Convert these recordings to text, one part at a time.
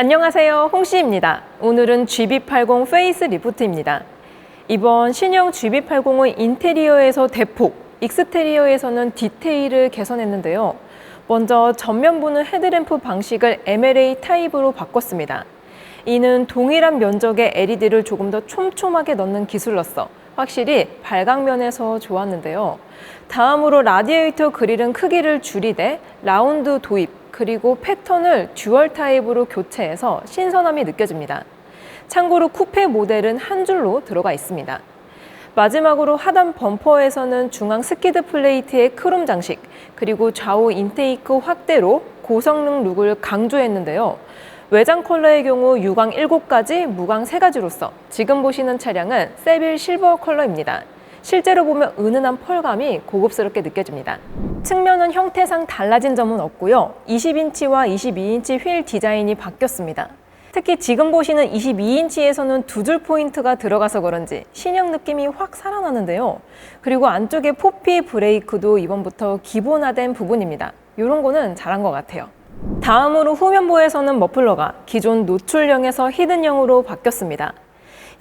안녕하세요, 홍씨입니다. 오늘은 GB80 페이스 리프트입니다. 이번 신형 GB80은 인테리어에서 대폭, 익스테리어에서는 디테일을 개선했는데요. 먼저 전면부는 헤드램프 방식을 MLA 타입으로 바꿨습니다. 이는 동일한 면적의 LED를 조금 더 촘촘하게 넣는 기술로서 확실히 발광면에서 좋았는데요. 다음으로 라디에이터 그릴은 크기를 줄이되 라운드 도입, 그리고 패턴을 듀얼 타입으로 교체해서 신선함이 느껴집니다. 참고로 쿠페 모델은 한 줄로 들어가 있습니다. 마지막으로 하단 범퍼에서는 중앙 스키드 플레이트의 크롬 장식, 그리고 좌우 인테이크 확대로 고성능 룩을 강조했는데요. 외장 컬러의 경우 유광 7가지, 무광 3가지로서 지금 보시는 차량은 세빌 실버 컬러입니다. 실제로 보면 은은한 펄감이 고급스럽게 느껴집니다. 측면은 형태상 달라진 점은 없고요. 20인치와 22인치 휠 디자인이 바뀌었습니다. 특히 지금 보시는 22인치에서는 두 줄 포인트가 들어가서 그런지 신형 느낌이 확 살아나는데요. 그리고 안쪽에 포피 브레이크도 이번부터 기본화된 부분입니다. 이런 거는 잘한 것 같아요. 다음으로 후면부에서는 머플러가 기존 노출형에서 히든형으로 바뀌었습니다.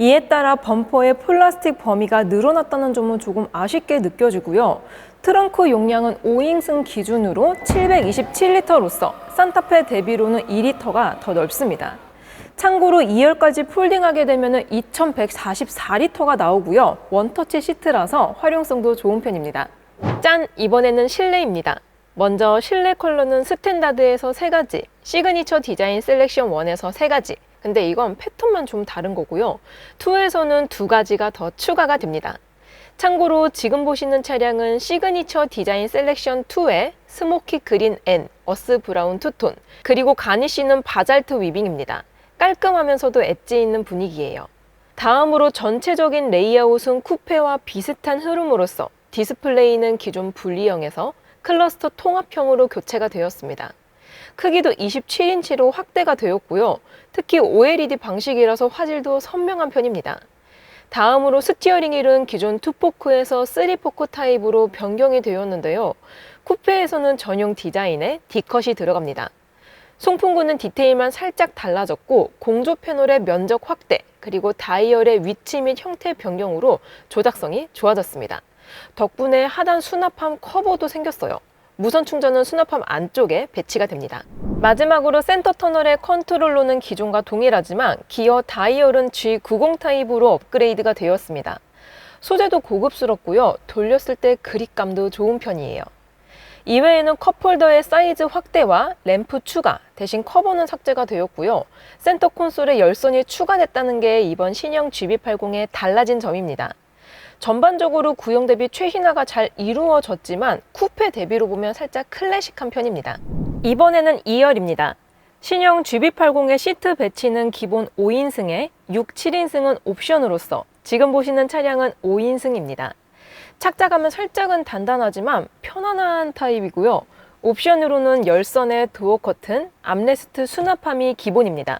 이에 따라 범퍼의 플라스틱 범위가 늘어났다는 점은 조금 아쉽게 느껴지고요. 트렁크 용량은 5인승 기준으로 727리터로서 산타페 대비로는 2리터가 더 넓습니다. 참고로 2열까지 폴딩하게 되면 2144리터가 나오고요. 원터치 시트라서 활용성도 좋은 편입니다. 짠! 이번에는 실내입니다. 먼저 실내 컬러는 스탠다드에서 3가지, 시그니처 디자인 셀렉션 1에서 3가지, 근데 이건 패턴만 좀 다른 거고요. 2에서는 2가지가 더 추가가 됩니다. 참고로 지금 보시는 차량은 시그니처 디자인 셀렉션 2에 스모키 그린 앤 어스 브라운 투톤, 그리고 가니쉬는 바잘트 위빙입니다. 깔끔하면서도 엣지 있는 분위기예요. 다음으로 전체적인 레이아웃은 쿠페와 비슷한 흐름으로서 디스플레이는 기존 분리형에서 클러스터 통합형으로 교체가 되었습니다. 크기도 27인치로 확대가 되었고요. 특히 OLED 방식이라서 화질도 선명한 편입니다. 다음으로 스티어링 휠은 기존 2포크에서 3포크 타입으로 변경이 되었는데요. 쿠페에서는 전용 디자인에 D컷이 들어갑니다. 송풍구는 디테일만 살짝 달라졌고 공조 패널의 면적 확대, 그리고 다이얼의 위치 및 형태 변경으로 조작성이 좋아졌습니다. 덕분에 하단 수납함 커버도 생겼어요. 무선 충전은 수납함 안쪽에 배치가 됩니다. 마지막으로 센터 터널의 컨트롤러는 기존과 동일하지만 기어 다이얼은 G90 타입으로 업그레이드가 되었습니다. 소재도 고급스럽고요. 돌렸을 때 그립감도 좋은 편이에요. 이외에는 컵홀더의 사이즈 확대와 램프 추가, 대신 커버는 삭제가 되었고요. 센터 콘솔에 열선이 추가됐다는 게 이번 신형 GB80의 달라진 점입니다. 전반적으로 구형 대비 최신화가 잘 이루어졌지만 쿠페 대비로 보면 살짝 클래식한 편입니다. 이번에는 2열입니다. 신형 GB80의 시트 배치는 기본 5인승에 6, 7인승은 옵션으로서 지금 보시는 차량은 5인승입니다. 착자감은 살짝은 단단하지만 편안한 타입이고요. 옵션으로는 열선의 도어 커튼, 암레스트 수납함이 기본입니다.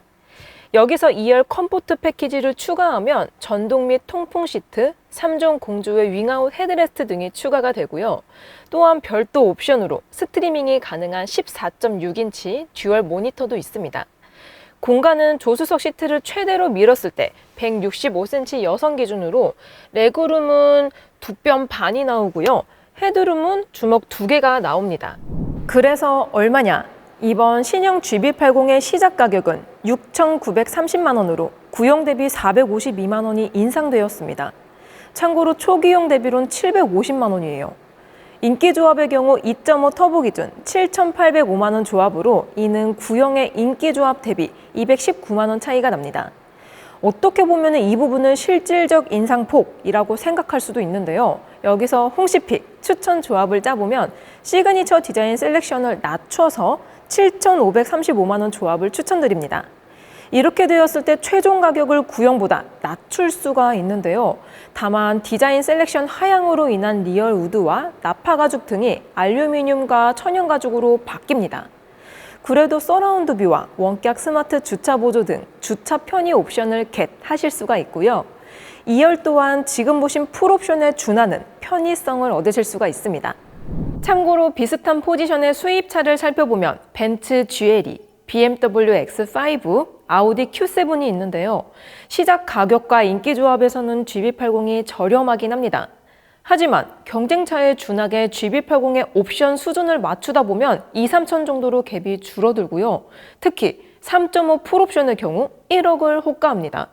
여기서 2열 컴포트 패키지를 추가하면 전동 및 통풍 시트, 3종 공조의 윙아웃 헤드레스트 등이 추가가 되고요. 또한 별도 옵션으로 스트리밍이 가능한 14.6인치 듀얼 모니터도 있습니다. 공간은 조수석 시트를 최대로 밀었을 때 165cm 여성 기준으로 레그룸은 2뼘 반이 나오고요. 헤드룸은 주먹 2개가 나옵니다. 그래서 얼마냐? 이번 신형 GB80의 시작 가격은 6,930만 원으로 구형 대비 452만 원이 인상되었습니다. 참고로 초기형 대비로는 750만 원이에요. 인기 조합의 경우 2.5 터보 기준 7,805만 원 조합으로 이는 구형의 인기 조합 대비 219만 원 차이가 납니다. 어떻게 보면 이 부분을 실질적 인상폭이라고 생각할 수도 있는데요. 여기서 홍시픽 추천 조합을 짜보면 시그니처 디자인 셀렉션을 낮춰서 7,535만 원 조합을 추천드립니다. 이렇게 되었을 때 최종 가격을 구형보다 낮출 수가 있는데요. 다만 디자인 셀렉션 하향으로 인한 리얼 우드와 나파 가죽 등이 알루미늄과 천연 가죽으로 바뀝니다. 그래도 서라운드 뷰와 원격 스마트 주차 보조 등 주차 편의 옵션을 겟 하실 수가 있고요. 2열 또한 지금 보신 풀옵션에 준하는 편의성을 얻으실 수가 있습니다. 참고로 비슷한 포지션의 수입차를 살펴보면 벤츠 GLE, BMW X5, 아우디 Q7이 있는데요. 시작 가격과 인기 조합에서는 GB80이 저렴하긴 합니다. 하지만 경쟁차에 준하게 GB80의 옵션 수준을 맞추다 보면 2, 3천 정도로 갭이 줄어들고요. 특히 3.5 풀옵션의 경우 1억을 호가합니다.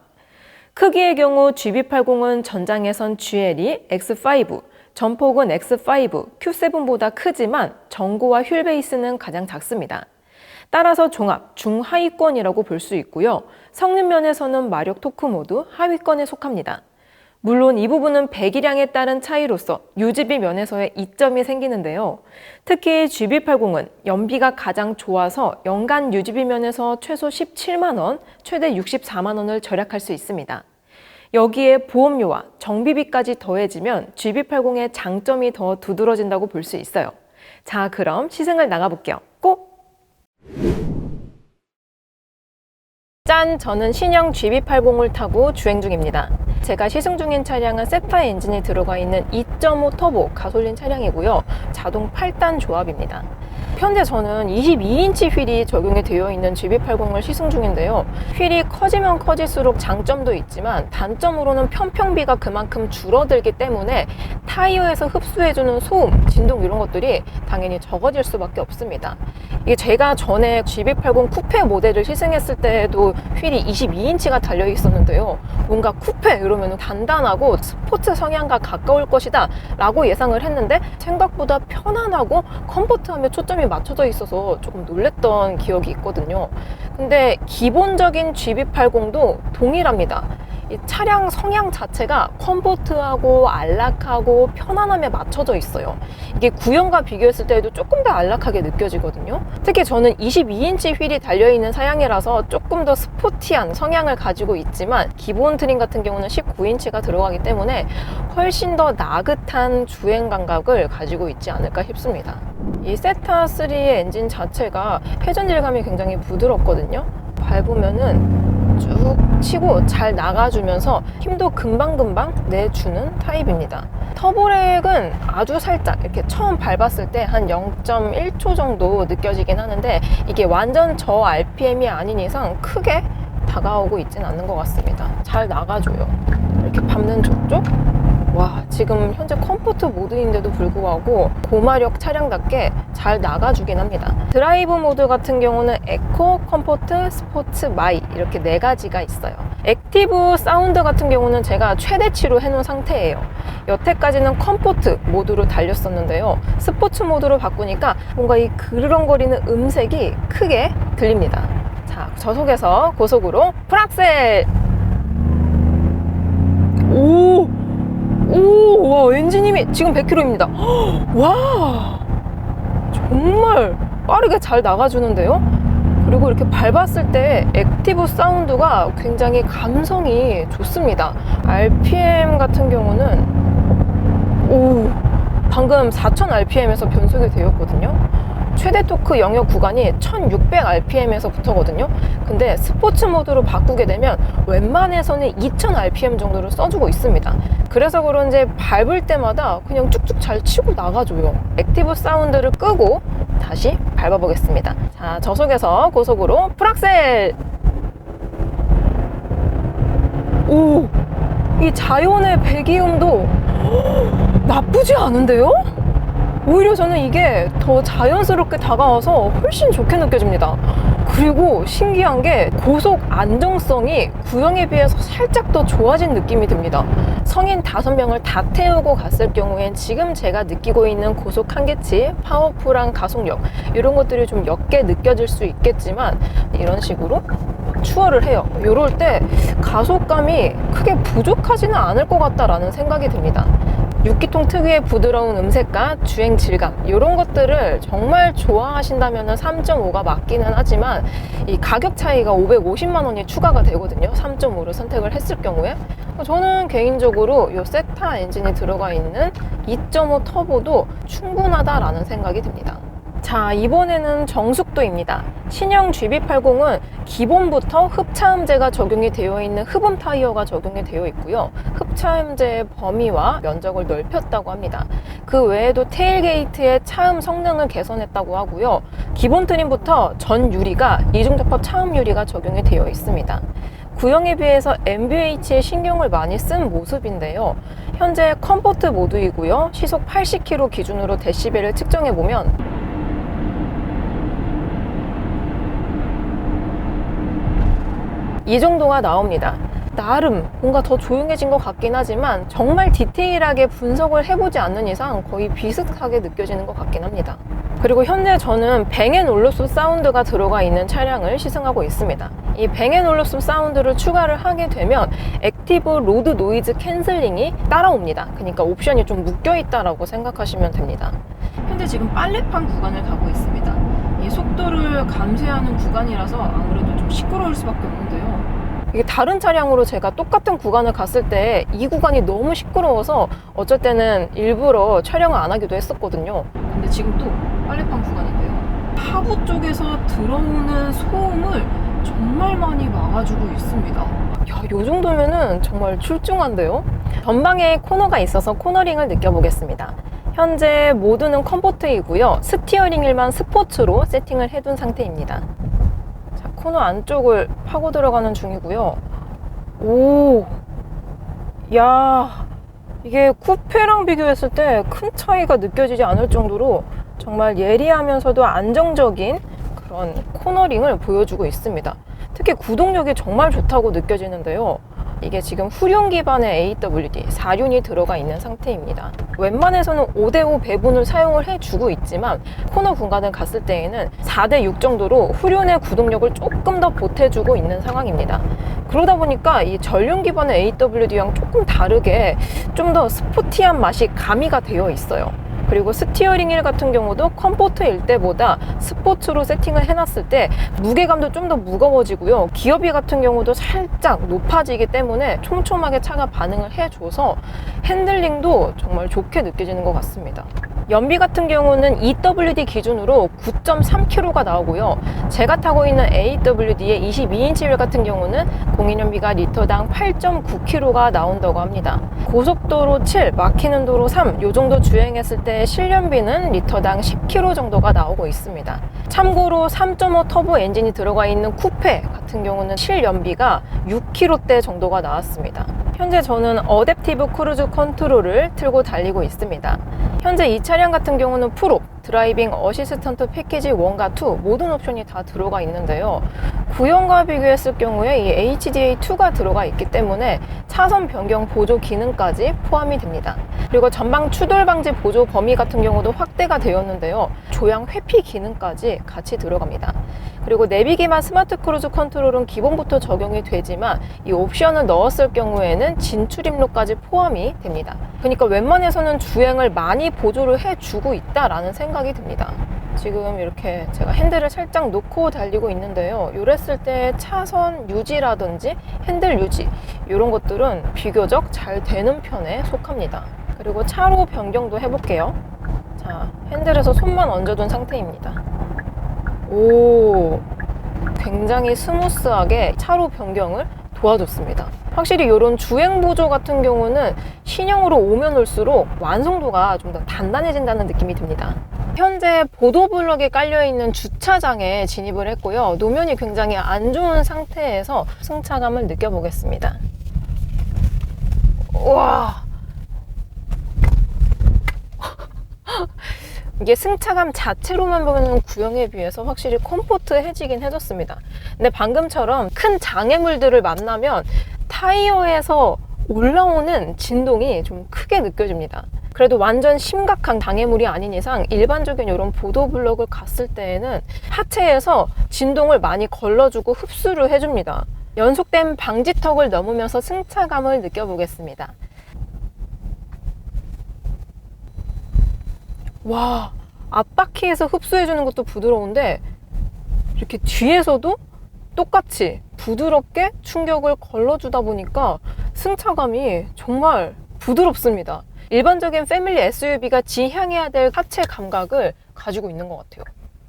크기의 경우 GB80은 전장에선 GLE, X5, 전폭은 X5, Q7보다 크지만 전고와 휠 베이스는 가장 작습니다. 따라서 종합, 중하위권이라고 볼 수 있고요. 성능 면에서는 마력 토크 모두 하위권에 속합니다. 물론 이 부분은 배기량에 따른 차이로서 유지비 면에서의 이점이 생기는데요. 특히 GB80은 연비가 가장 좋아서 연간 유지비 면에서 최소 17만 원, 최대 64만 원을 절약할 수 있습니다. 여기에 보험료와 정비비까지 더해지면 GB80의 장점이 더 두드러진다고 볼 수 있어요. 자, 그럼 시승을 나가볼게요. 꼭! 짠! 저는 신형 GB80을 타고 주행 중입니다. 제가 시승 중인 차량은 세타 엔진이 들어가 있는 2.5 터보 가솔린 차량이고요. 자동 8단 조합입니다. 현재 저는 22인치 휠이 적용이 되어 있는 GB80을 시승 중인데요. 휠이 커지면 커질수록 장점도 있지만 단점으로는 편평비가 그만큼 줄어들기 때문에 타이어에서 흡수해주는 소음, 진동 이런 것들이 당연히 적어질 수밖에 없습니다. 이게 제가 전에 GB80 쿠페 모델을 시승했을 때에도 휠이 22인치가 달려 있었는데요. 뭔가 쿠페 이러면 단단하고 스포츠 성향과 가까울 것이다 라고 예상을 했는데 생각보다 편안하고 컴포트함에 초점이 맞춰져 있어서 조금 놀랬던 기억이 있거든요. 근데 기본적인 GB80도 동일합니다. 이 차량 성향 자체가 컴포트하고 안락하고 편안함에 맞춰져 있어요. 이게 구형과 비교했을 때에도 조금 더 안락하게 느껴지거든요. 특히 저는 22인치 휠이 달려있는 사양이라서 조금 더 스포티한 성향을 가지고 있지만 기본 트림 같은 경우는 19인치가 들어가기 때문에 훨씬 더 나긋한 주행 감각을 가지고 있지 않을까 싶습니다. 이 세타3의 엔진 자체가 회전 질감이 굉장히 부드럽거든요. 밟으면은 쭉 치고 잘 나가주면서 힘도 금방금방 내주는 타입입니다. 터보렉은 아주 살짝 이렇게 처음 밟았을 때 한 0.1초 정도 느껴지긴 하는데 이게 완전 저 RPM이 아닌 이상 크게 다가오고 있진 않는 것 같습니다. 잘 나가줘요. 이렇게 밟는 저쪽 와, 지금 현재 컴포트 모드인데도 불구하고 고마력 차량답게 잘 나가주긴 합니다. 드라이브 모드 같은 경우는 에코, 컴포트, 스포츠, 마이 이렇게 4가지가 있어요. 액티브 사운드 같은 경우는 제가 최대치로 해놓은 상태예요. 여태까지는 컴포트 모드로 달렸었는데요. 스포츠 모드로 바꾸니까 뭔가 이 그르렁거리는 음색이 크게 들립니다. 자, 저속에서 고속으로 풀악셀! 오! 오, 와, 엔진 힘이 지금 100km입니다. 와, 정말 빠르게 잘 나가주는데요. 그리고 이렇게 밟았을 때 액티브 사운드가 굉장히 감성이 좋습니다. RPM 같은 경우는 오, 방금 4000rpm에서 변속이 되었거든요. 최대 토크 영역 구간이 1600rpm에서부터거든요. 근데 스포츠 모드로 바꾸게 되면 웬만해서는 2000rpm 정도를 써주고 있습니다. 그래서 그런지 밟을 때마다 그냥 쭉쭉 잘 치고 나가줘요. 액티브 사운드를 끄고 다시 밟아보겠습니다. 자, 저속에서 고속으로 풀악셀! 오! 이 자연의 배기음도 나쁘지 않은데요? 오히려 저는 이게 더 자연스럽게 다가와서 훨씬 좋게 느껴집니다. 그리고 신기한 게 고속 안정성이 구형에 비해서 살짝 더 좋아진 느낌이 듭니다. 성인 5명을 다 태우고 갔을 경우엔 지금 제가 느끼고 있는 고속 한계치, 파워풀한 가속력 이런 것들이 좀 옅게 느껴질 수 있겠지만 이런 식으로 추월을 해요. 이럴 때 가속감이 크게 부족하지는 않을 것 같다라는 생각이 듭니다. 6기통 특유의 부드러운 음색과 주행 질감 이런 것들을 정말 좋아하신다면 3.5가 맞기는 하지만 이 가격 차이가 550만 원이 추가가 되거든요. 3.5를 선택을 했을 경우에 저는 개인적으로 이 세타 엔진이 들어가 있는 2.5 터보도 충분하다라는 생각이 듭니다. 자, 이번에는 정숙도입니다. 신형 GB80은 기본부터 흡차음제가 적용이 되어 있는 흡음 타이어가 적용이 되어 있고요. 흡차음제의 범위와 면적을 넓혔다고 합니다. 그 외에도 테일게이트의 차음 성능을 개선했다고 하고요. 기본 트림부터 전 유리가 이중접합 차음 유리가 적용이 되어 있습니다. 구형에 비해서 MVH에 신경을 많이 쓴 모습인데요. 현재 컴포트 모드이고요. 시속 80km 기준으로 데시벨을 측정해보면 이 정도가 나옵니다. 나름 뭔가 더 조용해진 것 같긴 하지만 정말 디테일하게 분석을 해보지 않는 이상 거의 비슷하게 느껴지는 것 같긴 합니다. 그리고 현재 저는 뱅앤올루슨 사운드가 들어가 있는 차량을 시승하고 있습니다. 이 뱅앤올루슨 사운드를 추가를 하게 되면 액티브 로드 노이즈 캔슬링이 따라옵니다. 그러니까 옵션이 좀 묶여있다라고 생각하시면 됩니다. 현재 지금 빨래판 구간을 가고 있습니다. 이 속도를 감쇄하는 구간이라서 아무래도 좀 시끄러울 수밖에 없는데요. 이게 다른 차량으로 제가 똑같은 구간을 갔을 때 이 구간이 너무 시끄러워서 어쩔 때는 일부러 촬영을 안 하기도 했었거든요. 근데 지금 또 빨래판 구간인데요. 하부 쪽에서 들어오는 소음을 정말 많이 막아주고 있습니다. 야, 이 정도면은 정말 출중한데요? 전방에 코너가 있어서 코너링을 느껴보겠습니다. 현재 모드는 컴포트이고요. 스티어링 휠만 스포츠로 세팅을 해둔 상태입니다. 자, 코너 안쪽을 파고 들어가는 중이고요. 오, 야, 이게 쿠페랑 비교했을 때 큰 차이가 느껴지지 않을 정도로 정말 예리하면서도 안정적인 그런 코너링을 보여주고 있습니다. 특히 구동력이 정말 좋다고 느껴지는데요. 이게 지금 후륜 기반의 AWD 4륜이 들어가 있는 상태입니다. 웬만해서는 5대5 배분을 사용을 해주고 있지만 코너 구간을 갔을 때에는 4대6 정도로 후륜의 구동력을 조금 더 보태주고 있는 상황입니다. 그러다 보니까 이 전륜 기반의 AWD랑 조금 다르게 좀 더 스포티한 맛이 가미가 되어 있어요. 그리고 스티어링 휠 같은 경우도 컴포트일 때보다 스포츠로 세팅을 해놨을 때 무게감도 좀 더 무거워지고요. 기어비 같은 경우도 살짝 높아지기 때문에 촘촘하게 차가 반응을 해줘서 핸들링도 정말 좋게 느껴지는 것 같습니다. 연비 같은 경우는 EWD 기준으로 9.3km가 나오고요. 제가 타고 있는 AWD의 22인치 휠 같은 경우는 공인연비가 리터당 8.9km가 나온다고 합니다. 고속도로 7, 막히는 도로 3, 이 정도 주행했을 때 실연비는 리터당 10km 정도가 나오고 있습니다. 참고로 3.5 터보 엔진이 들어가 있는 쿠페 같은 경우는 실연비가 6km대 정도가 나왔습니다. 현재 저는 어댑티브 크루즈 컨트롤을 틀고 달리고 있습니다. 현재 이 차량 같은 경우는 프로, 드라이빙 어시스턴트 패키지 1과 2 모든 옵션이 다 들어가 있는데요. 구형과 비교했을 경우에 이 HDA2가 들어가 있기 때문에 차선 변경 보조 기능까지 포함이 됩니다. 그리고 전방 추돌 방지 보조 범위 같은 경우도 확대가 되었는데요. 조향 회피 기능까지 같이 들어갑니다. 그리고 내비 기반 스마트 크루즈 컨트롤은 기본부터 적용이 되지만 이 옵션을 넣었을 경우에는 진출 입로까지 포함이 됩니다. 그러니까 웬만해서는 주행을 많이 보조를 해주고 있다라는 생각이 듭니다. 지금 이렇게 제가 핸들을 살짝 놓고 달리고 있는데요. 이랬을 때 차선 유지라든지 핸들 유지 이런 것들은 비교적 잘 되는 편에 속합니다. 그리고 차로 변경도 해볼게요. 자, 핸들에서 손만 얹어둔 상태입니다. 오, 굉장히 스무스하게 차로 변경을 도와줬습니다. 확실히 이런 주행 보조 같은 경우는 신형으로 오면 올수록 완성도가 좀 더 단단해진다는 느낌이 듭니다. 현재 보도블럭에 깔려있는 주차장에 진입을 했고요. 노면이 굉장히 안 좋은 상태에서 승차감을 느껴보겠습니다. 우와, 이게 승차감 자체로만 보면 구형에 비해서 확실히 컴포트해지긴 해줬습니다. 근데 방금처럼 큰 장애물들을 만나면 타이어에서 올라오는 진동이 좀 크게 느껴집니다. 그래도 완전 심각한 장애물이 아닌 이상 일반적인 이런 보도블럭을 갔을 때에는 하체에서 진동을 많이 걸러주고 흡수를 해줍니다. 연속된 방지턱을 넘으면서 승차감을 느껴보겠습니다. 와, 앞바퀴에서 흡수해주는 것도 부드러운데 이렇게 뒤에서도 똑같이 부드럽게 충격을 걸러주다 보니까 승차감이 정말 부드럽습니다. 일반적인 패밀리 SUV가 지향해야 될 하체 감각을 가지고 있는 것 같아요.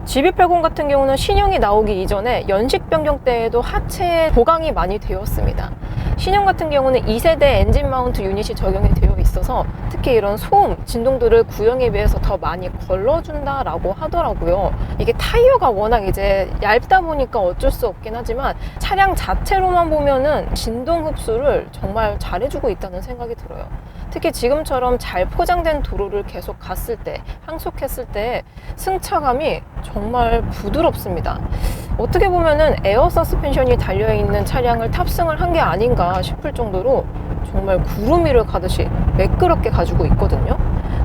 GB80 같은 경우는 신형이 나오기 이전에 연식 변경 때에도 하체에 보강이 많이 되었습니다. 신형 같은 경우는 2세대 엔진 마운트 유닛이 적용이 되어 있어서 특히 이런 소음, 진동들을 구형에 비해서 더 많이 걸러준다라고 하더라고요. 이게 타이어가 워낙 이제 얇다 보니까 어쩔 수 없긴 하지만 차량 자체로만 보면은 진동 흡수를 정말 잘해주고 있다는 생각이 들어요. 특히 지금처럼 잘 포장된 도로를 계속 갔을 때, 항속했을 때 승차감이 정말 부드럽습니다. 어떻게 보면은 에어 서스펜션이 달려있는 차량을 탑승을 한 게 아닌가 싶을 정도로 정말 구름 위를 가듯이 매끄럽게 가지고 있거든요.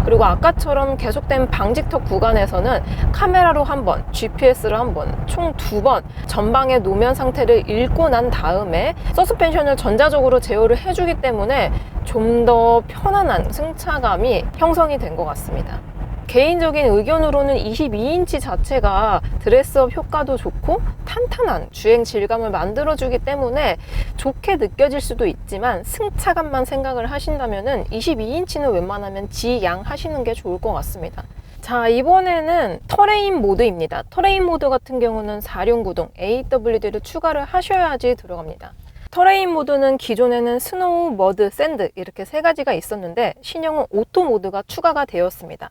그리고 아까처럼 계속된 방직턱 구간에서는 카메라로 한 번, GPS를 한 번, 총 2번 전방의 노면 상태를 읽고 난 다음에 서스펜션을 전자적으로 제어를 해주기 때문에 좀 더 편안한 승차감이 형성이 된 것 같습니다. 개인적인 의견으로는 22인치 자체가 드레스업 효과도 좋고 탄탄한 주행 질감을 만들어주기 때문에 좋게 느껴질 수도 있지만 승차감만 생각을 하신다면 22인치는 웬만하면 지양하시는 게 좋을 것 같습니다. 자, 이번에는 터레인 모드입니다. 터레인 모드 같은 경우는 4륜구동 AWD를 추가를 하셔야지 들어갑니다. 터레인 모드는 기존에는 스노우, 머드, 샌드 이렇게 3가지가 있었는데 신형은 오토 모드가 추가가 되었습니다.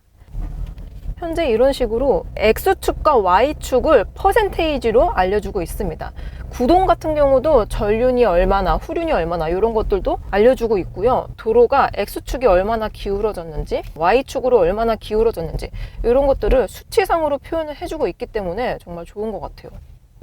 현재 이런 식으로 X축과 Y축을 퍼센테이지로 알려주고 있습니다. 구동 같은 경우도 전륜이 얼마나, 후륜이 얼마나 이런 것들도 알려주고 있고요. 도로가 X축이 얼마나 기울어졌는지, Y축으로 얼마나 기울어졌는지 이런 것들을 수치상으로 표현을 해주고 있기 때문에 정말 좋은 것 같아요.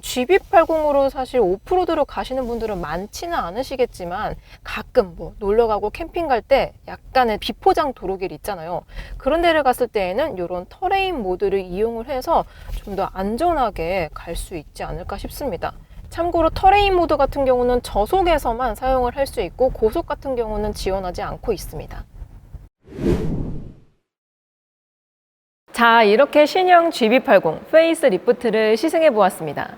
GB80으로 사실 오프로드로 가시는 분들은 많지는 않으시겠지만 가끔 뭐 놀러가고 캠핑 갈 때 약간의 비포장 도로길 있잖아요. 그런 데를 갔을 때에는 이런 터레인 모드를 이용을 해서 좀 더 안전하게 갈 수 있지 않을까 싶습니다. 참고로 터레인 모드 같은 경우는 저속에서만 사용을 할 수 있고 고속 같은 경우는 지원하지 않고 있습니다. 자, 이렇게 신형 GB80 페이스 리프트를 시승해 보았습니다.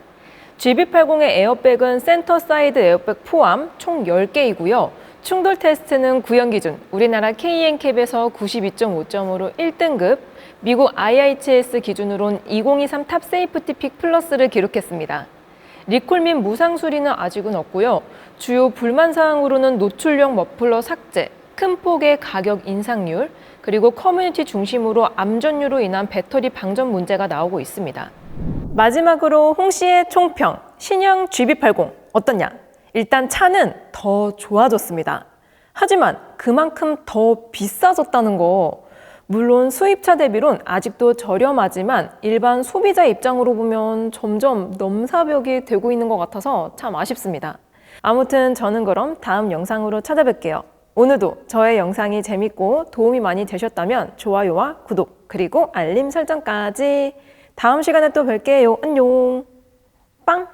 GB80의 에어백은 센터 사이드 에어백 포함 총 10개이고요. 충돌 테스트는 구형 기준 우리나라 KNCAP에서 92.5점으로 1등급, 미국 IIHS 기준으론 2023 탑 세이프티 픽 플러스를 기록했습니다. 리콜 및 무상 수리는 아직은 없고요. 주요 불만 사항으로는 노출용 머플러 삭제, 큰 폭의 가격 인상률, 그리고 커뮤니티 중심으로 암전류로 인한 배터리 방전 문제가 나오고 있습니다. 마지막으로 홍 씨의 총평, 신형 GB80 어떠냐? 일단 차는 더 좋아졌습니다. 하지만 그만큼 더 비싸졌다는 거. 물론 수입차 대비론 아직도 저렴하지만 일반 소비자 입장으로 보면 점점 넘사벽이 되고 있는 것 같아서 참 아쉽습니다. 아무튼 저는 그럼 다음 영상으로 찾아뵐게요. 오늘도 저의 영상이 재밌고 도움이 많이 되셨다면 좋아요와 구독 그리고 알림 설정까지. 다음 시간에 또 뵐게요. 안녕. 빵!